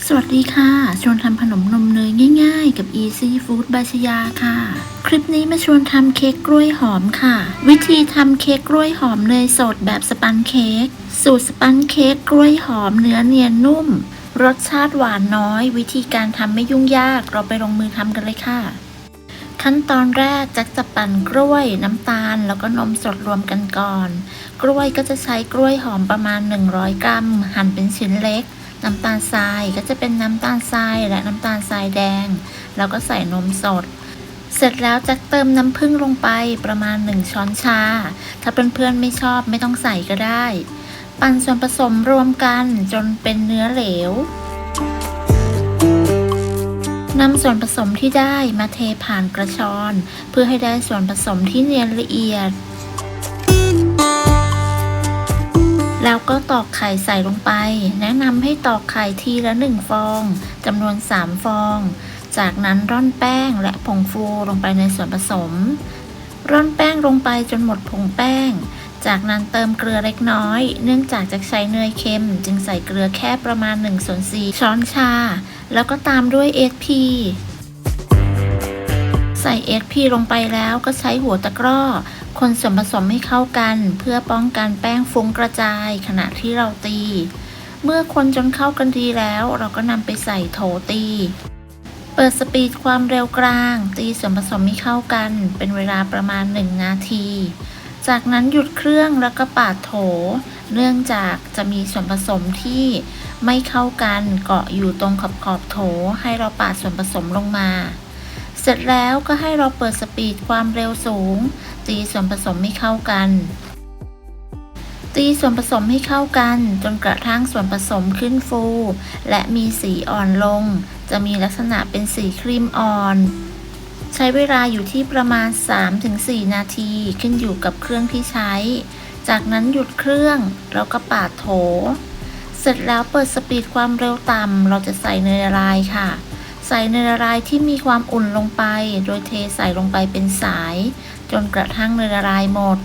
สวัสดีค่ะชวนทำขนมนมเนยง่ายๆกับ Easy Food บายชยาค่ะ คลิปนี้มาชวนทำเค้กกล้วยหอมค่ะ วิธีทำเค้กกล้วยหอมเนยสดแบบสปันเค้กสูตรสปันเค้กกล้วยหอมเนื้อเนียนนุ่ม รสชาติหวานน้อย วิธีการทำไม่ยุ่งยากเราไปลงมือทำกันเลยค่ะ ขั้นตอนแรกจะปั่นกล้วยน้ำตาลแล้วก็นมสดรวมกันก่อนกล้วยก็จะใช้กล้วยหอมประมาณ100 กรัมหั่นเป็นชิ้นเล็กน้ำตาลทรายก็จะเป็นน้ำตาลทรายและน้ำตาลทรายแดงแล้วก็ใส่นมสดเสร็จแล้วจะเติมน้ำผึ้งลงไปประมาณ1 ช้อนชาถ้าเพื่อนๆไม่ชอบไม่ต้องใส่ก็ได้ปั่นส่วนผสมรวมกันจนเป็นเนื้อเหลวนำส่วนผสมที่ได้มาเทผ่านกระชอนเพื่อให้ได้ส่วนผสมที่เนียนละเอียดแล้วก็ตอกไข่ใส่ลงไปแนะนำให้ตอกไข่ทีละ1 ฟองจำนวน3 ฟองจากนั้นร่อนแป้งและผงฟูลงไปในส่วนผสมร่อนแป้งลงไปจนหมดผงแป้งจากนั้นเติมเกลือเล็กน้อยเนื่องจากจะใช้เนยเค็มจึงใส่เกลือแค่ประมาณ1/4 ช้อนชาแล้วก็ตามด้วยSPใส่ SP ลงไปแล้วก็ใช้หัวตะกร้อคนส่วนผสมให้เข้ากันเพื่อป้องกันแป้งฟุ้งกระจายขณะที่เราตีเมื่อคนจนเข้ากันดีแล้วเราก็นำไปใส่โถตีเปิดสปีดความเร็วกลางตีส่วนผสมให้เข้ากันเป็นเวลาประมาณ1 นาทีจากนั้นหยุดเครื่องแล้วก็ปาดโถเนื่องจากจะมีส่วนผสมที่ไม่เข้ากันเกาะอยู่ตรงขอบโถให้เราปาดส่วนผสมลงมาเสร็จแล้วก็ให้เราเปิดสปีดความเร็วสูงตีส่วนผสมให้เข้ากันตีส่วนผสมให้เข้ากันจนกระทั่งส่วนผสมขึ้นฟูและมีสีอ่อนลงจะมีลักษณะเป็นสีครีมอ่อนใช้เวลาอยู่ที่ประมาณ 3-4 นาทีขึ้นอยู่กับเครื่องที่ใช้จากนั้นหยุดเครื่องแล้วก็ปาดโถเสร็จแล้วเปิดสปีดความเร็วต่ำเราจะใส่เนยละลายค่ะใส่เนยละลายที่มีความอุ่นลงไปโดยเทใส่ลงไปเป็นสายจนกระทั่งเนยละลายหมด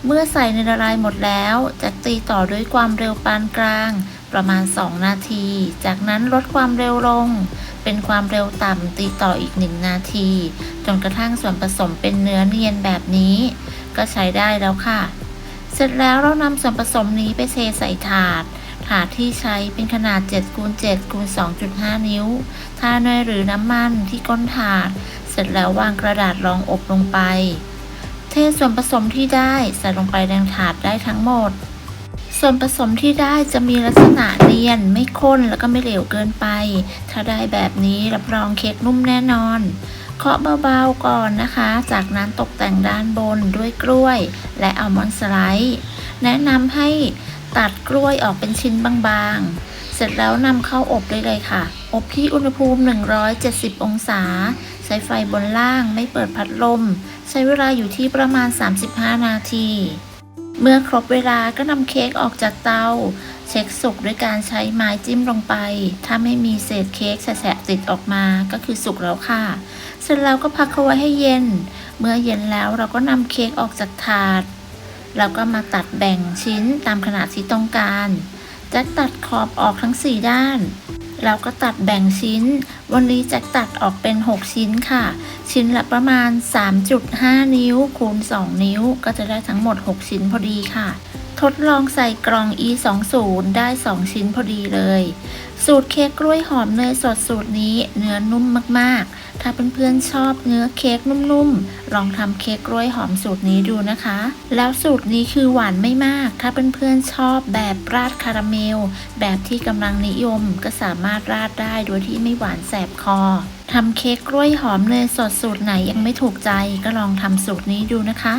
เมื่อใส่เนยละลายหมดแล้วจะตีต่อด้วยความเร็วปานกลางประมาณ2 นาทีจากนั้นลดความเร็วลงเป็นความเร็วต่ำตีต่ออีก1 นาทีจนกระทั่งส่วนผสมเป็นเนื้อเนียนแบบนี้ก็ใช้ได้แล้วค่ะเสร็จแล้วเรานำส่วนผสมนี้ไปเทใส่ถาดที่ใช้เป็นขนาด 7x7x2.5 นิ้วทาเนยหรือน้ำมันที่ก้นถาดเสร็จแล้ววางกระดาษรองอบลงไปเทส่วนผสมที่ได้ใส่ลงไปในถาดได้ทั้งหมดส่วนผสมที่ได้จะมีลักษณะเนียนไม่ข้นแล้วก็ไม่เหลวเกินไปถ้าได้แบบนี้รับรองเค้กนุ่มแน่นอนเคาะเบาๆก่อนนะคะจากนั้นตกแต่งด้านบนด้วยกล้วยและอัลมอนด์สไลด์แนะนำให้ตัดกล้วยออกเป็นชิ้นบางๆเสร็จแล้วนำเข้าอบได้เลยค่ะอบที่อุณหภูมิ170 องศาใช้ไฟบนล่างไม่เปิดพัดลมใช้เวลาอยู่ที่ประมาณ35 นาทีเมื่อครบเวลาก็นำเค้กออกจากเตาเช็คสุกด้วยการใช้ไม้จิ้มลงไปถ้าไม่มีเศษเค้กแฉะติดออกมาก็คือสุกแล้วค่ะเสร็จแล้วก็พักเขาไว้ให้เย็นเมื่อเย็นแล้วเราก็นำเค้กออกจากถาดแล้วก็มาตัดแบ่งชิ้นตามขนาดที่ต้องการจะตัดขอบออกทั้ง4 ด้านแล้วก็ตัดแบ่งชิ้นวันนี้จะตัดออกเป็น6 ชิ้นค่ะชิ้นละประมาณ 3.5 นิ้วคูณ2 นิ้วก็จะได้ทั้งหมด6 ชิ้นพอดีค่ะทดลองใส่กล่อง E20 ได้2 ชิ้นพอดีเลยสูตรเค้กกล้วยหอมเนยสดสูตรนี้เนื้อนุ่มมากๆถ้าเพื่อนๆชอบเนื้อเค้กนุ่มๆลองทำเค้กกล้วยหอมสูตรนี้ดูนะคะแล้วสูตรนี้คือหวานไม่มากถ้าเพื่อนๆชอบแบบราดคาราเมลแบบที่กำลังนิยมก็สามารถราดได้โดยที่ไม่หวานแสบคอทำเค้กกล้วยหอมเนยสดสูตรไหนยังไม่ถูกใจก็ลองทำสูตรนี้ดูนะคะ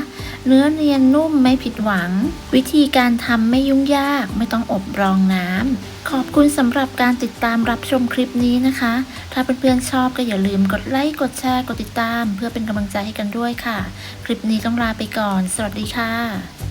เนื้อเนียนนุ่มไม่ผิดหวังวิธีการทำไม่ยุ่งยากไม่ต้องอบรองน้ำขอบคุณสำหรับการติดตามรับชมคลิปนี้นะคะถ้าเพื่อนๆชอบก็อย่าลืมกดไลค์กดแชร์กดติดตามเพื่อเป็นกำลังใจให้กันด้วยค่ะคลิปนี้ต้องลาไปก่อนสวัสดีค่ะ